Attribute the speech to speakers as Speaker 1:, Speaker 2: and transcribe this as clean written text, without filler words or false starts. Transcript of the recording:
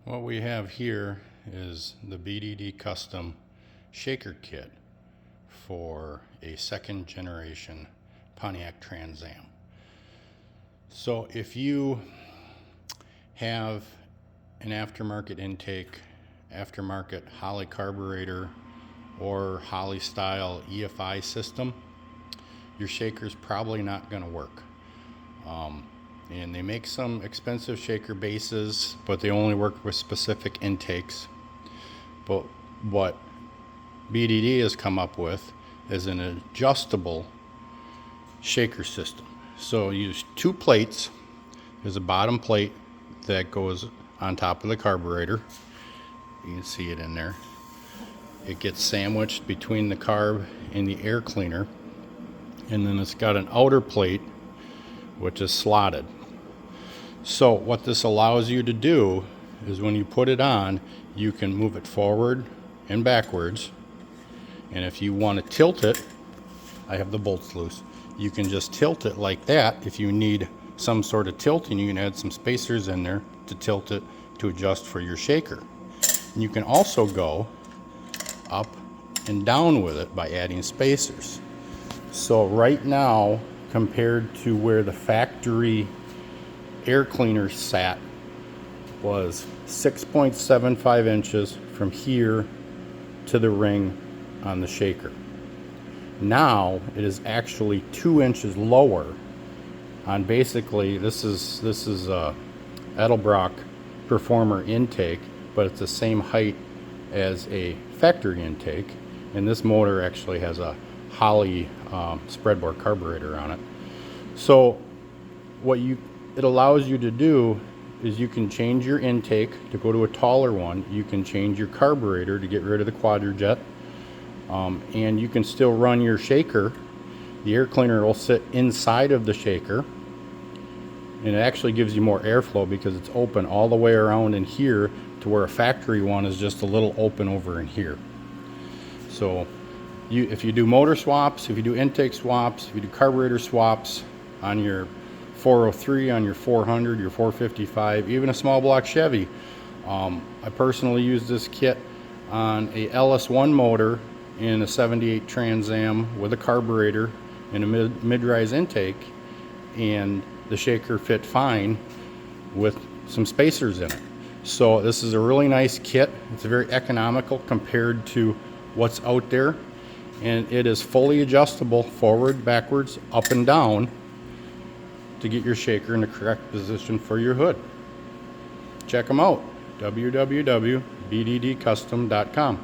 Speaker 1: What we have here is the BDD Custom shaker kit for a second generation Pontiac Trans Am. So if you have an aftermarket intake, aftermarket Holley carburetor, or Holley style EFI system, your shaker's probably not going to work. And they make some expensive shaker bases, but they only work with specific intakes. But what BDD has come up with is an adjustable shaker system. So you use two plates. There's a bottom plate that goes on top of the carburetor. You can see it in there. It gets sandwiched between the carb and the air cleaner. And then it's got an outer plate which is slotted. So what this allows you to do is when you put it on, you can move it forward and backwards. And if you want to tilt it, I have the bolts loose, you can just tilt it like that. If you need some sort of tilting, you can add some spacers in there to tilt it to adjust for your shaker. And you can also go up and down with it by adding spacers. So right now, compared to where the factory air cleaner sat, was 6.75 inches from here to the ring on the shaker. Now it is actually 2 inches lower on basically, this is a Edelbrock Performer intake, but it's the same height as a factory intake, and this motor actually has a Holley spreadboard carburetor on it. So what it allows you to do is you can change your intake to go to a taller one. You can change your carburetor to get rid of the quadrajet, and you can still run your shaker. The air cleaner will sit inside of the shaker, and it actually gives you more airflow because it's open all the way around in here, to where a factory one is just a little open over in here. So if you do motor swaps, if you do intake swaps, if you do carburetor swaps on your 403, on your 400, your 455, even a small block Chevy. I personally use this kit on a LS1 motor in a 78 Trans Am with a carburetor and a mid-rise intake, and the shaker fit fine with some spacers in it. So this is a really nice kit. It's very economical compared to what's out there, and it is fully adjustable forward, backwards, up and down to get your shaker in the correct position for your hood. Check them out, www.bddcustom.com.